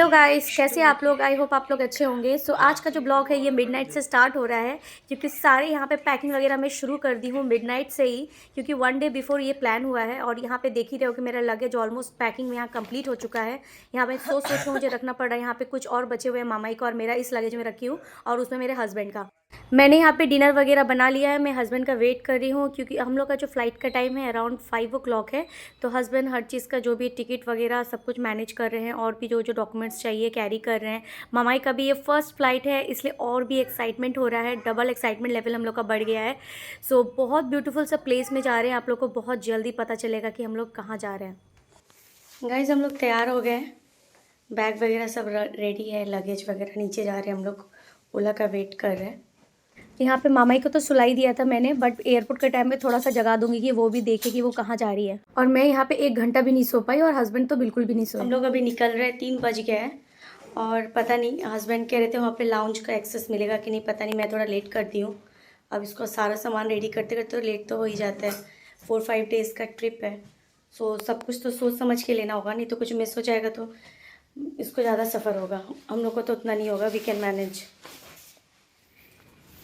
Hello guys, कैसे हैं आप लोग। आई होप आप लोग अच्छे होंगे। आज का जो ब्लॉग है ये मिडनाइट से स्टार्ट हो रहा है, क्योंकि सारे यहाँ पे पैकिंग वगैरह मैं शुरू कर दी हूँ मिडनाइट से ही, क्योंकि 1 डे बिफोर ये प्लान हुआ है। और यहाँ पे देख ही रहे हो कि मेरा लगेज ऑलमोस्ट पैकिंग में यहाँ कंप्लीट हो चुका है। यहाँ पे सोच के मुझे रखना पड़ रहा है। यहाँ पे कुछ और बचे हुए हैं मामाई का और मेरा इस लगेज में रखी हूँ, और उसमें मेरे हस्बैंड का। मैंने यहाँ पे डिनर वगैरह बना लिया है। मैं हस्बैंड का वेट कर रही हूँ, क्योंकि हम लोग का जो फ़्लाइट का टाइम है अराउंड 5 o'clock है। तो हस्बैंड हर चीज़ का जो भी टिकट वगैरह सब कुछ मैनेज कर रहे हैं, और भी जो जो डॉक्यूमेंट्स चाहिए कैरी कर रहे हैं। मामाई का भी ये फर्स्ट फ़्लाइट है, इसलिए और भी एक्साइटमेंट हो रहा है। डबल एक्साइटमेंट लेवल हम लोग का बढ़ गया है। बहुत ब्यूटीफुल सा प्लेस में जा रहे हैं। आप लोग को बहुत जल्दी पता चलेगा कि हम लोग कहाँ जा रहे हैं। गाइज, हम लोग तैयार हो गए, बैग वगैरह सब रेडी है, लगेज वगैरह नीचे जा रहे हैं। हम लोग ओला का वेट कर रहे हैं। यहाँ पे मामाई को तो सुलाई दिया था मैंने, बट एयरपोर्ट के टाइम पे थोड़ा सा जगा दूंगी कि वो भी देखे कि वो कहाँ जा रही है। और मैं यहाँ पे 1 घंटा भी नहीं सो पाई, और हस्बैंड तो बिल्कुल भी नहीं सोए। हम लोग अभी निकल रहे हैं, 3 बज गए हैं। और पता नहीं, हस्बैंड कह रहे थे वहाँ पे लाउंज का एक्सेस मिलेगा कि नहीं, पता नहीं। मैं थोड़ा लेट करती हूँ। अब इसको सारा सामान रेडी करते करते तो लेट तो हो ही जाता है। 4-5 डेज़ का ट्रिप है। सब कुछ तो सोच समझ के लेना होगा, नहीं तो कुछ मिस हो जाएगा तो इसको ज़्यादा सफ़र होगा। हम लोग को तो उतना नहीं होगा, वी कैन मैनेज।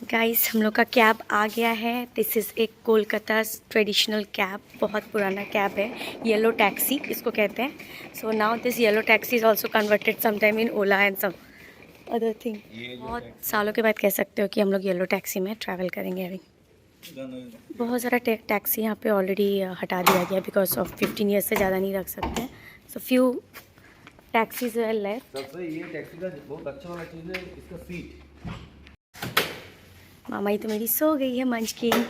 गाइस, हम लोग का कैब आ गया है। दिस इज़ एक कोलकाता ट्रेडिशनल कैब, बहुत पुराना कैब है। येलो टैक्सी इसको कहते हैं। So now this yellow taxi is also converted sometime in Ola and some other thing. बहुत सालों के बाद कह सकते हो कि हम लोग येलो टैक्सी में ट्रैवल करेंगे अभी। बहुत सारा टैक्सी यहाँ पे ऑलरेडी हटा दिया गया, बिकॉज ऑफ 15 ईयर्स से ज़्यादा नहीं रख सकते। So few taxis are left. सबसे ये टैक्सी का बहुत अच्छा वाला चीज़ है इसका सीट। मामाई तो मेरी सो गई है मंचकिन,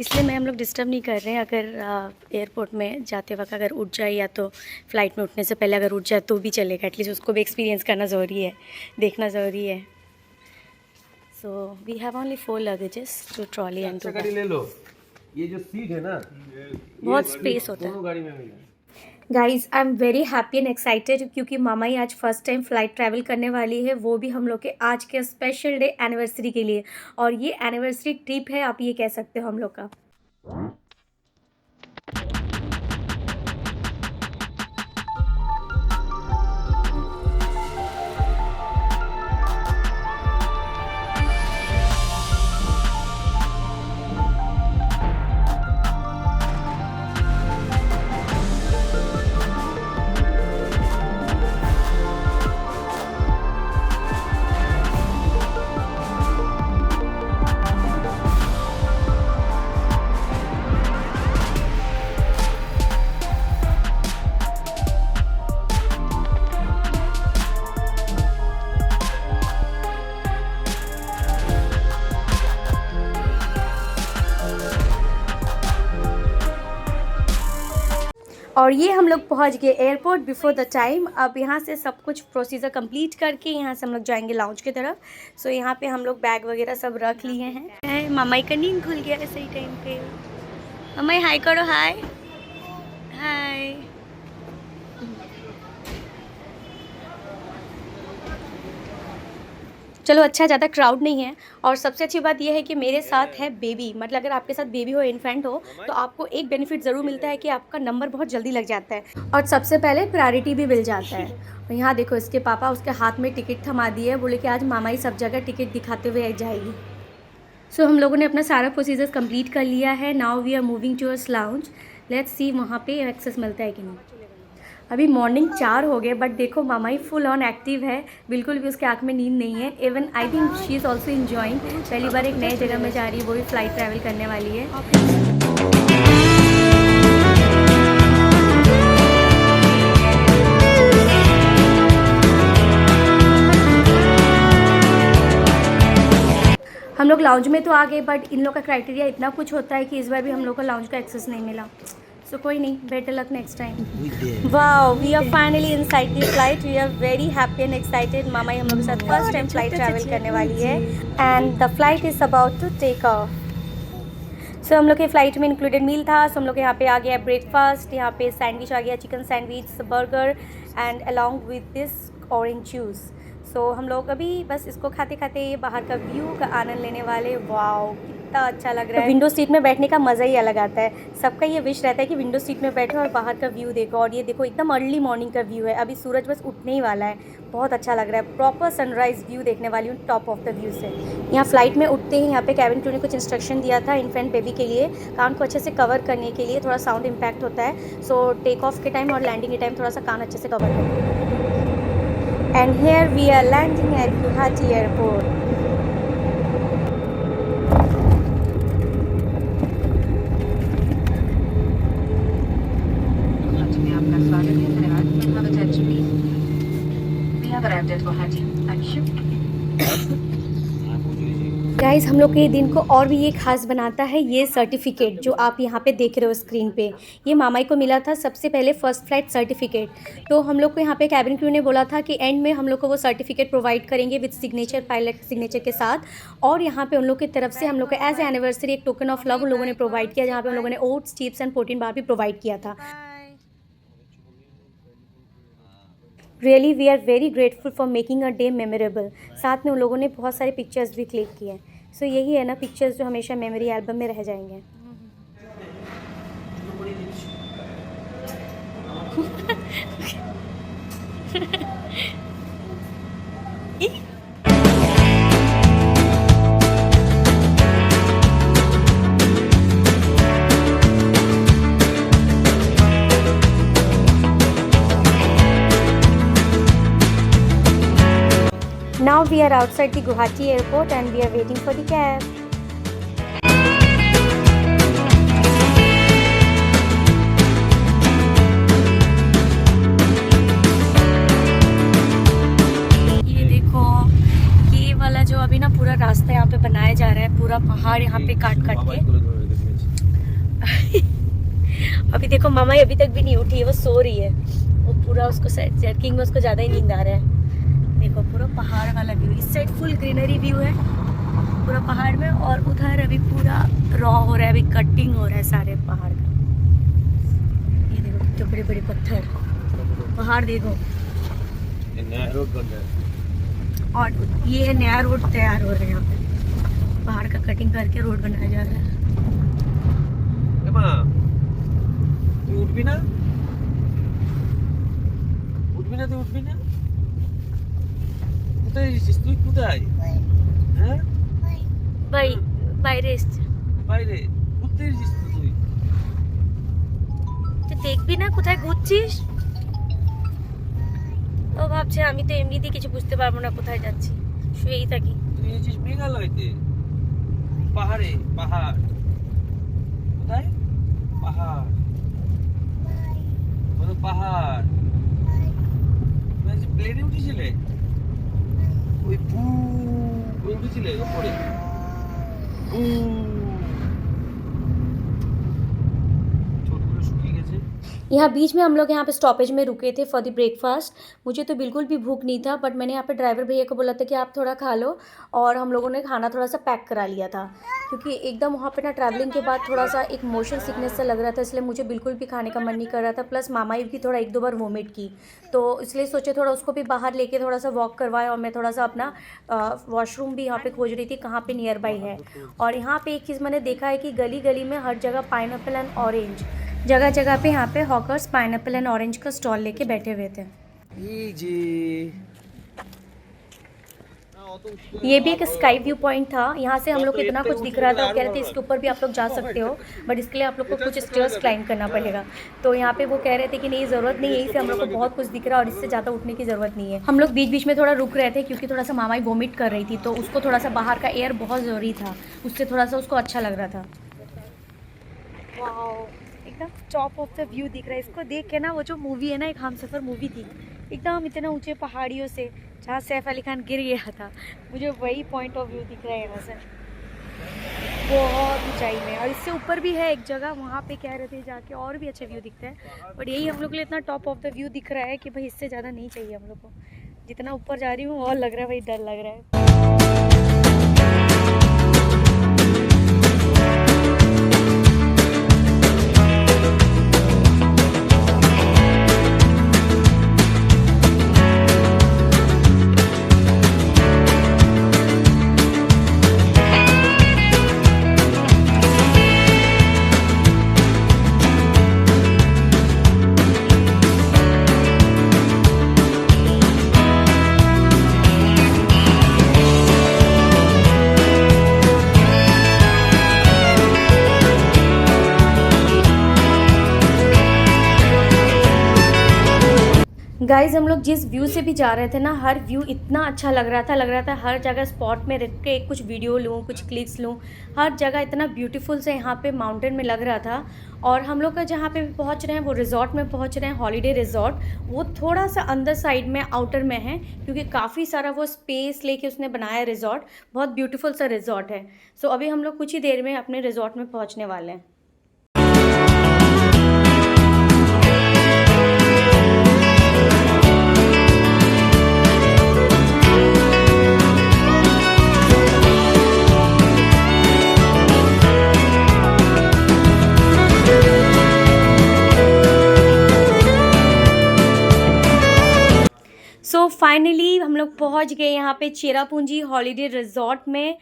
इसलिए मैं हम लोग डिस्टर्ब नहीं कर रहे हैं। अगर एयरपोर्ट में जाते वक्त अगर उठ जाए, या तो फ़्लाइट में उठने से पहले अगर उठ जाए तो भी चलेगा। एटलीस्ट उसको भी एक्सपीरियंस करना ज़रूरी है, देखना ज़रूरी है। So we have only 4 luggages to trolley and to गाड़ी ले लो। ये जो सीट है ना, बहुत स्पेस होता है। दोनों गाड़ी में मिलेगा। Guys, I am very happy and excited, क्योंकि मामाई आज फर्स्ट टाइम फ़्लाइट ट्रैवल करने वाली है, वो भी हम लोग के आज के स्पेशल डे एनिवर्सरी के लिए। और ये एनिवर्सरी ट्रिप है, आप ये कह सकते हो हम लोग का। और ये हम लोग पहुंच गए एयरपोर्ट बिफोर द टाइम। अब यहाँ से सब कुछ प्रोसीजर कंप्लीट करके यहाँ से हम लोग जाएंगे लाउंज की तरफ। यहाँ पे हम लोग बैग वगैरह सब रख लिए हैं। मामाई का नींद खुल गया है सही टाइम पे। मामाई हाय करो, हाय हाय। चलो अच्छा, ज़्यादा क्राउड नहीं है। और सबसे अच्छी बात यह है कि मेरे साथ है बेबी। मतलब अगर आपके साथ बेबी हो, इन्फेंट हो, तो आपको एक बेनिफिट ज़रूर मिलता है कि आपका नंबर बहुत जल्दी लग जाता है, और सबसे पहले प्रायोरिटी भी मिल जाता है। और यहाँ देखो, इसके पापा उसके हाथ में टिकट थमा दिए, बोले कि आज मामा ही सब जगह टिकट दिखाते हुए जाएगी। हम लोगों ने अपना सारा प्रोसीजर कंप्लीट कर लिया है। Now we are moving towards lounge. Let's see वहाँ पे एक्सेस मिलता है कि नहीं। अभी मॉर्निंग 4 हो गए, बट देखो मामाई फुल ऑन एक्टिव है, बिल्कुल भी उसके आँख में नींद नहीं है। Even I think she is also enjoying. पहली बार एक नए जगह में जा रही है, वो भी फ़्लाइट ट्रैवल करने वाली है। हम लोग लाउंज में तो आ गए, बट इन लोग का क्राइटेरिया इतना कुछ होता है कि इस बार भी हम लोग को लाउंज का एक्सेस नहीं मिला। कोई नहीं, better luck next time. Wow, we are finally inside the flight. We are very happy and excited. मामाई हम लोग के साथ फर्स्ट टाइम फ्लाइट ट्रैवल करने वाली है, and the flight is about to take off. हम लोग के फ़्लाइट में इंक्लूडेड मील था। हम लोग यहाँ पे आ गया ब्रेकफास्ट। यहाँ पे सैंडविच आ गया, chicken sandwich, burger, and along with this orange juice. हम लोग अभी बस इसको खाते खाते बाहर का व्यू का आनंद लेने वाले। वाओ, कितना अच्छा लग रहा है। विंडो सीट में बैठने का मज़ा ही अलग आता है। सबका ये विश रहता है कि विंडो सीट में बैठो और बाहर का व्यू देखो। और ये देखो एकदम अर्ली मॉर्निंग का व्यू है, अभी सूरज बस उठने ही वाला है। बहुत अच्छा लग रहा है, प्रॉपर सनराइज़ व्यू देखने वाली हूँ टॉप ऑफ द व्यू से। यहाँ फ़्लाइट में उठते ही यहाँ पे कैबिन क्रू ने कुछ इंस्ट्रक्शन दिया था इन्फेंट बेबी के लिए, कान को अच्छे से कवर करने के लिए, थोड़ा साउंड इम्पैक्ट होता है। सो टेक ऑफ के टाइम और लैंडिंग के टाइम थोड़ा सा कान अच्छे से कवर करें। And here we are landing at Guwahati airport. Guys, हम लोग के दिन को और भी ये खास बनाता है ये सर्टिफिकेट जो आप यहाँ पे देख रहे हो स्क्रीन पे। ये मामाई को मिला था सबसे पहले फर्स्ट फ्लाइट सर्टिफिकेट। तो हम लोग को यहाँ पे कैबिन क्रू ने बोला था कि एंड में हम लोग को वो सर्टिफिकेट प्रोवाइड करेंगे विद सिग्नेचर, पायलट सिग्नेचर के साथ। और यहाँ पे उन लोग की तरफ से हम लोग को एज ए एनिवर्सरी एक टोकन ऑफ लव उन लोगों ने प्रोवाइड किया, जहाँ पे उन लोगों ने oats, chips and protein bar भी प्रोवाइड किया था। Really we are very grateful for making a day memorable. साथ में उन लोगों ने बहुत सारे पिक्चर्स भी क्लिक किए। सो यही है ना पिक्चर्स जो हमेशा मेमोरी एल्बम में रह जाएंगे। Now we are outside the Guwahati airport and we are waiting for the cab. ये देखो, ये वाला जो अभी ना पूरा रास्ता यहाँ पे बनाया जा रहा है, पूरा पहाड़ यहाँ पे काट काट के। अभी देखो मामा अभी तक भी नहीं उठी है, वो सो रही है। वो पूरा उसको जर्किंग में उसको ज़्यादा ही नींद आ रहा है। देखो पूरा पहाड़ वाला व्यू, इस साइड फुल ग्रीनरी व्यू है पूरा पहाड़ में, और उधर अभी पूरा रॉ हो रहा है, अभी कटिंग हो रहा है सारे पहाड़ का। ये देखो कितने बड़े बड़े पत्थर, पहाड़ देखो। नया रोड बन रहा है और ये है नया रोड तैयार हो रहा है, यहाँ पे पहाड़ का कटिंग करके रोड बनाया जा रहा है। তুই উঠবি না উঠবি না তুই উঠবি না কোথায় এসেছিস তুই কোথায় হ্যাঁ বাইরে এসছে বাইরে ঘুরতে এসেছিস তো তুই তুই দেখবি না কোথায় ঘুরছিস। ও ভাবছে আমি তো এমনিতেই কিছু বুঝতে পারবো না কোথায় যাচ্ছি, শুয়েই থাকি। তুই এসেছিস মেঘালয়তে, পাহাড়ে, পাহাড় কোথায় পাহাড় বলো পাহাড়। তুই আজ প্লেনে উঠেছিলে ওই ভু উঠেছিলে ওপরে ভু ছোটগুলো শুকিয়ে গেছে। यहाँ बीच में हम लोग यहाँ पे स्टॉपेज में रुके थे फॉर द ब्रेकफास्ट। मुझे तो बिल्कुल भी भूख नहीं था, बट मैंने यहाँ पे ड्राइवर भैया को बोला था कि आप थोड़ा खा लो, और हम लोगों ने खाना थोड़ा सा पैक करा लिया था, क्योंकि एकदम वहाँ पे ना ट्रैवलिंग के बाद थोड़ा सा एक मोशन सिकनेस सा लग रहा था, इसलिए मुझे बिल्कुल भी खाने का मन नहीं कर रहा था। प्लस मामाई भी थोड़ा एक दो बार वोमिट की, तो इसलिए सोचे थोड़ा उसको भी बाहर लेके थोड़ा सा वॉक करवाएं, और मैं थोड़ा सा अपना वॉशरूम भी यहाँ पे खोज रही थी कहाँ पे नियर बाई है। और यहाँ पे एक चीज़ मैंने देखा है कि गली गली में हर जगह पाइनएप्पल एंड ऑरेंज, जगह जगह पे यहाँ पे हॉकर्स पाइनएप्पल एंड ऑरेंज का स्टॉल लेके बैठे हुए थे। ये भी एक स्काई व्यू पॉइंट था, यहाँ से हम लोग को इतना कुछ दिख रहा था, वो कह रहे थे इसके ऊपर भी आप लोग जा सकते हो, बट इसके लिए आप लोग को कुछ स्टेयर्स क्लाइंब करना पड़ेगा। तो यहाँ पे वो कह रहे थे कि नहीं ज़रूरत नहीं, यहीं से हम लोग को बहुत कुछ दिख रहा है और इससे ज़्यादा उठने की ज़रूरत नहीं है। हम लोग बीच बीच में थोड़ा रुक रहे थे क्योंकि थोड़ा सा मामाई वोमिट कर रही थी, तो उसको थोड़ा सा बाहर का एयर बहुत ज़रूरी था, उससे थोड़ा सा उसको अच्छा लग रहा था। वाओ, एकदम टॉप ऑफ द व्यू दिख रहा है। इसको देख के ना वो जो मूवी है ना, एक हमसफ़र मूवी थी, एकदम इतना ऊंचे पहाड़ियों से जहाँ सैफ अली खान गिर गया था, मुझे वही पॉइंट ऑफ व्यू दिख रहा है यहाँ से बहुत ऊंचाई में। और इससे ऊपर भी है एक जगह, वहाँ पे कह रहे थे जाके और भी अच्छा व्यू दिखता है, बट यही हम लोग के लिए इतना टॉप ऑफ द व्यू दिख रहा है कि भाई इससे ज़्यादा नहीं चाहिए हम लोग को। जितना ऊपर जा रही हूँ और लग रहा है भाई डर लग रहा है। गाइज हम लोग जिस व्यू से भी जा रहे थे ना, हर व्यू इतना अच्छा लग रहा था हर जगह स्पॉट में रख के कुछ वीडियो लूँ, कुछ क्लिप्स लूँ। हर जगह इतना ब्यूटीफुल से यहाँ पे माउंटेन में लग रहा था। और हम लोग का जहाँ पे पहुँच रहे हैं वो रिज़ॉर्ट में पहुँच रहे हैं, हॉलीडे रिज़ॉर्ट। वो थोड़ा सा अंदर साइड में आउटर में है, क्योंकि काफ़ी सारा वो स्पेस लेके उसने बनाया है रिज़ॉर्ट। बहुत ब्यूटीफुल सा रिज़ॉर्ट है। सो अभी हम लोग कुछ ही देर में अपने रिज़ॉर्ट में पहुँचने वाले हैं। सो फाइनली हम लोग पहुंच गए यहाँ पे चेरापूंजी हॉलीडे रिजॉर्ट में।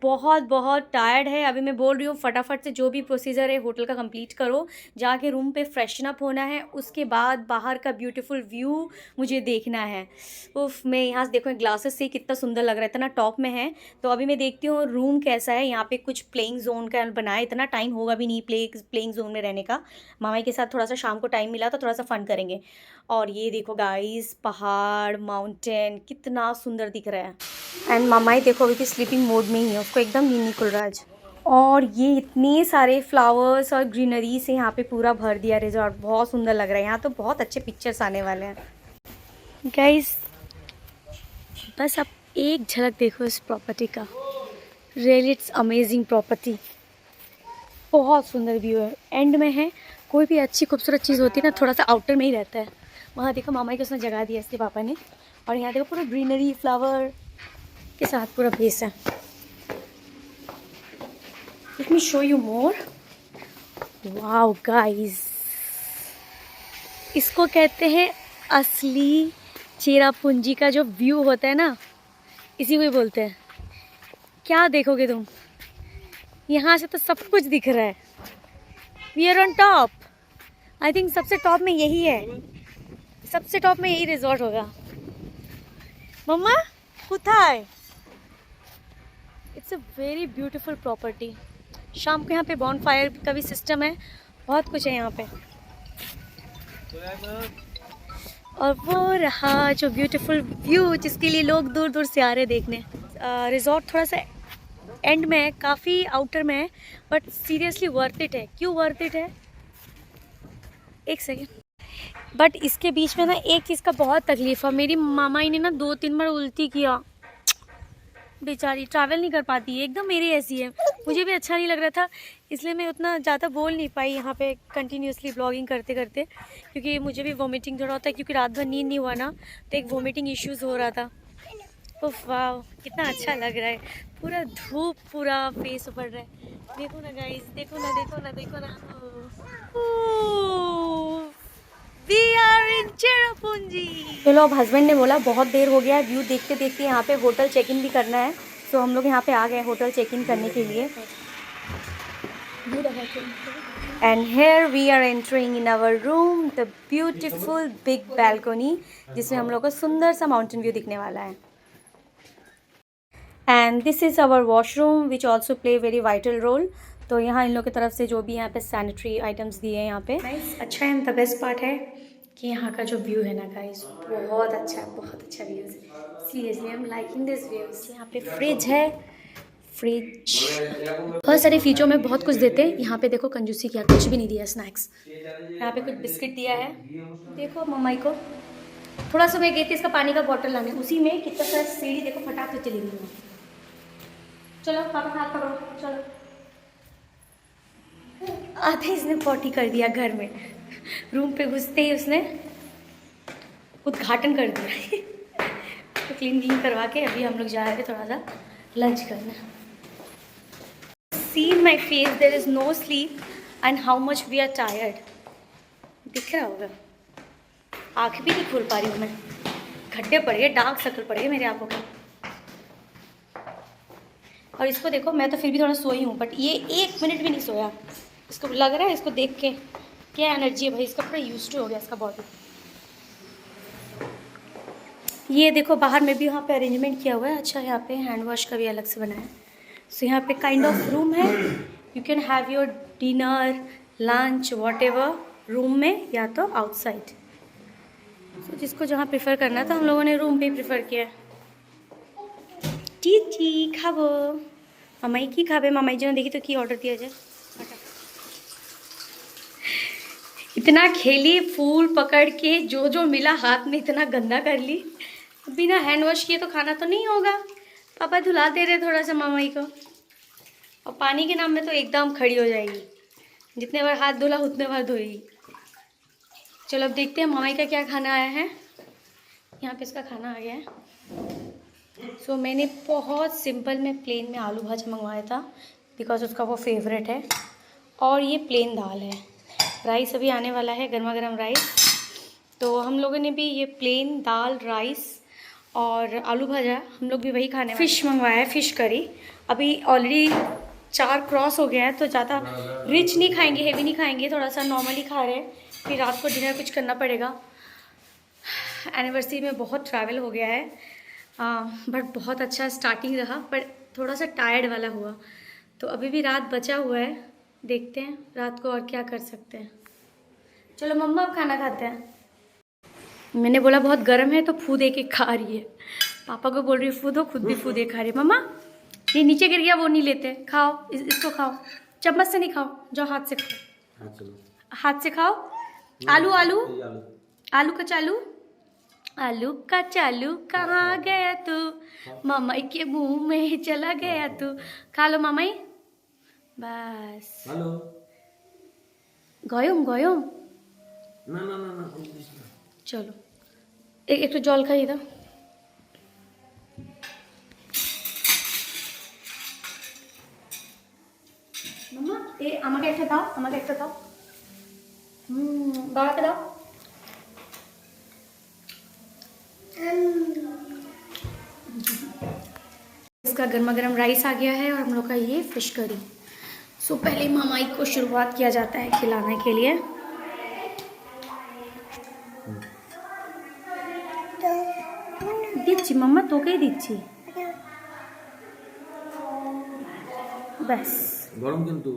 बहुत बहुत टायर्ड है। अभी मैं बोल रही हूँ फटाफट से जो भी प्रोसीजर है होटल का कंप्लीट करो, जाके रूम पे फ्रेशन अप होना है, उसके बाद बाहर का ब्यूटीफुल व्यू मुझे देखना है। उफ, मैं यहाँ से देखो ग्लासेस से कितना सुंदर लग रहा है, इतना टॉप में है। तो अभी मैं देखती हूँ रूम कैसा है। यहाँ पे कुछ प्लेइंग जोन का बनाया, इतना टाइम होगा भी नहीं प्लेइंग जोन में रहने का। मामा के साथ थोड़ा सा शाम को टाइम मिला तो थोड़ा सा फन करेंगे। और ये देखो गाइस, पहाड़ माउंटेन कितना सुंदर दिख रहा है। एंड मामाई देखो अभी भी स्लीपिंग मोड में ही है, उसको एकदम नींद नहीं खुल रहा आज। और ये इतने सारे फ्लावर्स और ग्रीनरी से यहाँ पे पूरा भर दिया रिजॉर्ट। बहुत सुंदर लग रहा है यहाँ तो। बहुत अच्छे पिक्चर्स आने वाले हैं गाइस। बस आप एक झलक देखो इस प्रॉपर्टी का। Really it's amazing property. बहुत सुंदर व्यू है। एंड में है। कोई भी अच्छी खूबसूरत चीज़ होती है ना, थोड़ा सा आउटर में ही रहता है। वहाँ देखो मामा को उसने जगह दिया इसके पापा ने। और यहाँ देखो पूरा ग्रीनरी फ्लावर के साथ पूरा बेस है। Let me show you more. Wow guys, इसको कहते हैं असली चेरापूंजी का जो व्यू होता है ना, इसी को ही बोलते हैं। क्या देखोगे तुम, यहाँ से तो सब कुछ दिख रहा है। We are on top. I think सबसे टॉप में यही है, सबसे टॉप में यही रिजॉर्ट होगा। मम्मा कुथाय। It's a very beautiful property. शाम को यहाँ पे बॉनफायर का भी सिस्टम है, बहुत कुछ है यहाँ पे। और वो रहा जो ब्यूटीफुल व्यू जिसके लिए लोग दूर दूर से आ रहे देखने। रिजॉर्ट थोड़ा सा एंड में है, काफ़ी आउटर में है, बट सीरियसली वर्थ इट है। क्यों वर्थ इट है, एक सेकेंड। बट इसके बीच में ना एक चीज़ का बहुत तकलीफ है। मेरी मामाई ने ना 2-3 बार उल्टी किया। बेचारी ट्रैवल नहीं कर पाती है, एकदम मेरी ऐसी है। मुझे भी अच्छा नहीं लग रहा था, इसलिए मैं उतना ज़्यादा बोल नहीं पाई यहाँ पे कंटिन्यूसली ब्लॉगिंग करते करते, क्योंकि मुझे भी वॉमिटिंग थोड़ा होता है, क्योंकि रात भर नींद नहीं हुआ ना, तो एक वॉमिटिंग इश्यूज हो रहा था। उफ वाह, कितना अच्छा लग रहा है। पूरा धूप पूरा फेस पड़ रहा है। देखो ना गाइस, देखो ना देखो ना देखो ना। We are in Cherrapunji. चलो, अब हस्बैंड ने बोला बहुत देर हो गया है, व्यू देखते देखते यहाँ पे होटल चेक इन भी करना है। सो हम लोग यहाँ पे आ गए होटल चेक इन करने के लिए। And here we are entering in our room, the beautiful big balcony, जिसमें हम लोग को सुंदर सा माउंटेन व्यू दिखने वाला है। And this is our washroom which also play very vital role. तो यहाँ इन लोग की तरफ से जो भी यहाँ पे सैनिटरी आइटम्स दिए हैं यहाँ पे। अच्छा है। द बेस्ट पार्ट है कि यहाँ का जो व्यू है ना गाइस, बहुत अच्छा है, बहुत अच्छा व्यू है। Seriously I am liking this views. यहाँ पे फ्रिज है, फ्रिज बहुत सारे फीचर में बहुत कुछ देते हैं। यहाँ पे देखो कंजूसी किया, कुछ भी नहीं दिया स्नैक्स। यहाँ पे कुछ बिस्किट दिया है। देखो मम्माई को थोड़ा सा मैं गई थी इसका पानी का बॉटल लाने, उसी में कितना सारा सीढ़ी देखो फटाक से चली गई। चलो पापा हाथ पकड़ो, चलो। आधे इसने पॉटी कर दिया घर में, रूम पे घुसते ही उसने उद्घाटन कर दिया। तो क्लीन करवा के अभी हम लोग जा रहे थे थोड़ा सा लंच करना। See my face, there is no sleep and how much we are tired. दिख रहा होगा, आँख भी नहीं खोल पा रही हूँ मैं। खड्डे पड़ गए, डार्क सर्कल पड़ गए मेरे आँखों के। और इसको देखो, मैं तो फिर भी थोड़ा सोई हूँ, बट ये 1 मिनट भी नहीं सोया। इसको लग रहा है, इसको देख के क्या एनर्जी है भाई, इसका पूरा यूज्ड टू हो गया इसका बॉडी। ये देखो बाहर में भी यहाँ पे अरेंजमेंट किया हुआ है। अच्छा, यहाँ पे हैंड वॉश का भी अलग से बना है। सो यहाँ पे काइंड ऑफ रूम है, you can have your dinner lunch what ever room में या तो आउटसाइड। तो जिसको जहाँ प्रेफर करना था हम लोगों ने रूम पे प्रेफर किया। टीची खाबो मामाई की खाबे मामाई जी ने देखी तो की ऑर्डर दिया जाए। इतना खेली फूल पकड़ के जो जो मिला हाथ में इतना गंदा कर ली। बिना हैंड वॉश किए तो खाना तो नहीं होगा। पापा धुला दे रहे थोड़ा सा मामाई को, और पानी के नाम में तो एकदम खड़ी हो जाएगी, जितने बार हाथ धुला उतने बार धोएगी। चलो अब देखते हैं मामाई का क्या खाना आया है। यहाँ पे इसका खाना आ गया है। सो मैंने बहुत सिंपल में प्लेन में आलू भाजा मंगवाया था बिकॉज उसका वो फेवरेट है, और ये प्लेन दाल है। राइस अभी आने वाला है, गर्मा गर्म राइस। तो हम लोगों ने भी ये प्लेन दाल राइस और आलू भाजा हम लोग भी वही खाने वाले। फ़िश मंगवाया है, फ़िश करी। अभी ऑलरेडी 4 क्रॉस हो गया है, तो ज़्यादा रिच नहीं खाएंगे, हेवी नहीं खाएंगे, थोड़ा सा नॉर्मली खा रहे हैं। फिर रात को डिनर कुछ करना पड़ेगा। एनिवर्सरी में बहुत ट्रैवल हो गया है, बट बहुत अच्छा स्टार्टिंग रहा, पर थोड़ा सा टायर्ड वाला हुआ। तो अभी भी रात बचा हुआ है, देखते हैं रात को और क्या कर सकते हैं। चलो मम्मा अब खाना खाते हैं। मैंने बोला बहुत गर्म है तो फू दे के खा रही है। पापा को बोल रही है फू दो, खुद भी फू दे खा रही है। मम्मा ये नीचे गिर गया, वो नहीं लेते, खाओ इसको खाओ, चम्मच से नहीं खाओ, जाओ हाथ से खाओ, हाथ से खाओ। आलू आलू आलू का चालू, आलू का चालू कहाँ गया तू, मामाई के मुंह में चला गया तू। खा लो मामाई, बस। हेलो गयोम गयोम। ना ना ना ना चलो एक तो जल खाइए था। मम्मा ए আমাকে একটা দাও, আমাকে একটা দাও। বাবাকে দাও। इसका गर्मा गर्म राइस आ गया है और हम लोग का ये फिश करी। सो पहले मामाई को शुरुआत किया जाता है खिलाने के लिए। दिच्छी मम्मा तो कहीं दिच्छी, बस गरम किंतु।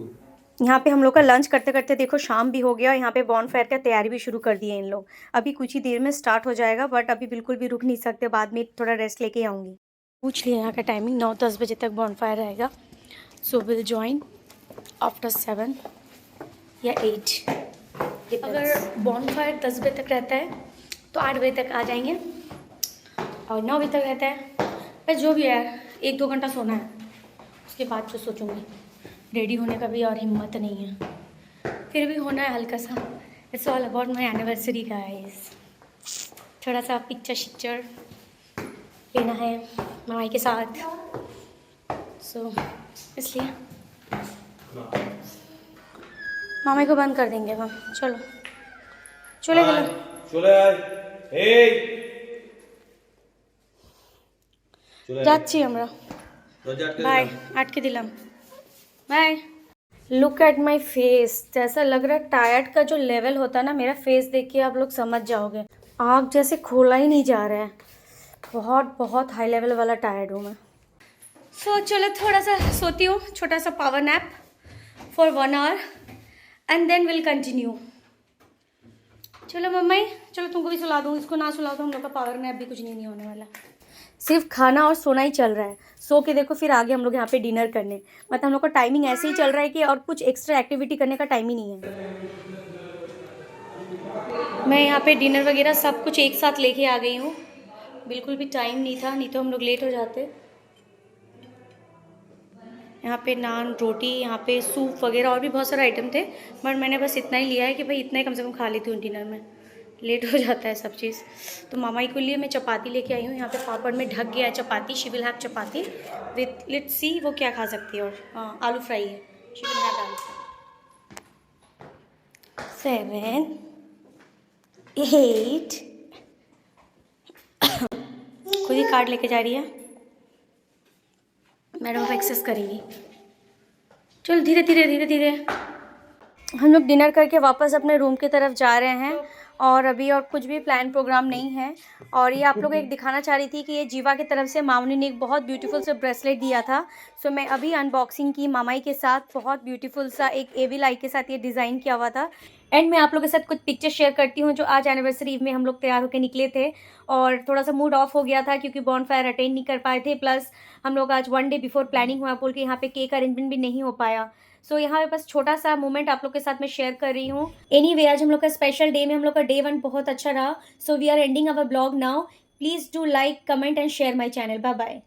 यहाँ पे हम लोग का लंच करते करते देखो शाम भी हो गया। यहाँ पे बॉनफायर का तैयारी भी शुरू कर दी है इन लोग। अभी कुछ ही देर में स्टार्ट हो जाएगा, बट अभी बिल्कुल भी रुक नहीं सकते, बाद में थोड़ा रेस्ट लेके आऊँगी। पूछ लिया यहाँ का टाइमिंग 9-10 बजे तक बॉनफायर रहेगा। सो विल ज्वाइन आफ्टर 7 या 8। अगर बॉनफायर 10 बजे तक रहता है तो 8 बजे तक आ जाएंगे, और 9 बजे तक रहता है पर जो भी है 1-2 घंटा सोना है, उसके बाद तो सोचूंगी। रेडी होने का भी और हिम्मत नहीं है, फिर भी होना है हल्का सा। It's all about my anniversary guys. थोड़ा सा पिक्चर शिक्चर लेना है मामाई के साथ, सो इसलिए मामाई को बंद कर देंगे हम। चलो चले गए, যাচ্ছি আমরা। बाय, আটকে दिलाम, bye. Look at my face, जैसा लग रहा है टायर्ड का जो लेवल होता है ना, मेरा फेस देख के आप लोग समझ जाओगे। आँख जैसे खोला ही नहीं जा रहा है, बहुत बहुत हाई लेवल वाला टायर्ड हूँ मैं। सो चलो थोड़ा सा सोती हूँ, छोटा सा power nap for 1 hour and then will continue. चलो मम्मी, चलो तुमको भी सुला दूँ, इसको ना सुला दो, हम लोग का पावर नैप भी कुछ नहीं होने वाला। सिर्फ खाना और सोना ही चल रहा है। सो के देखो फिर आगे हम लोग यहाँ पे डिनर करने, मतलब हम लोग का टाइमिंग ऐसे ही चल रहा है कि और कुछ एक्स्ट्रा एक्टिविटी करने का टाइम ही नहीं है। मैं यहाँ पे डिनर वगैरह सब कुछ एक साथ लेके आ गई हूँ, बिल्कुल भी टाइम नहीं था, नहीं तो हम लोग लेट हो जाते। यहाँ पे नान रोटी, यहाँ पे सूप वगैरह और भी बहुत सारे आइटम थे, बट मैंने बस इतना ही लिया है कि भाई इतना ही कम से कम खा लेती हूँ डिनर में, लेट हो जाता है सब चीज़। तो मामाई के लिए मैं चपाती लेके आई हूँ। यहाँ पे पापड़ में ढक गया है चपाती। She will have chapati with, let's see वो क्या खा सकती है। और आलू फ्राई है, she will have aloo fry. 7 8 खुद ही कार्ड लेके जा रही है मैडम, को एक्सेस करेंगी। चलो धीरे धीरे धीरे धीरे हम लोग डिनर करके वापस अपने रूम की तरफ जा रहे हैं, और अभी और कुछ भी प्लान प्रोग्राम नहीं है। और ये आप लोग एक दिखाना चाह रही थी कि ये जीवा की तरफ से मामनी ने एक बहुत ब्यूटीफुल सा ब्रेसलेट दिया था। सो मैं अभी अनबॉक्सिंग की मामाई के साथ, बहुत ब्यूटीफुल सा एक एवी लाइट के साथ ये डिज़ाइन किया हुआ था। एंड मैं आप लोगों के साथ कुछ पिक्चर शेयर करती हूँ जो आज एनिवर्सरी ईव में हम लोग तैयार होकर निकले थे और थोड़ा-सा मूड ऑफ हो गया था क्योंकि बॉनफायर अटेंड नहीं कर पाए थे, प्लस हम लोग आज 1 डे बिफोर प्लानिंग हुआ बोल के यहाँ पे केक अरेंजमेंट भी नहीं हो पाया। सो यहाँ पे बस छोटा-सा मोमेंट आप लोग के साथ मैं शेयर कर रही हूँ। एनीवे आज हम लोग का स्पेशल डे में हम लोग का डे 1 बहुत अच्छा रहा। So we are ending our blog now. Please do like, comment and share my channel. Bye bye.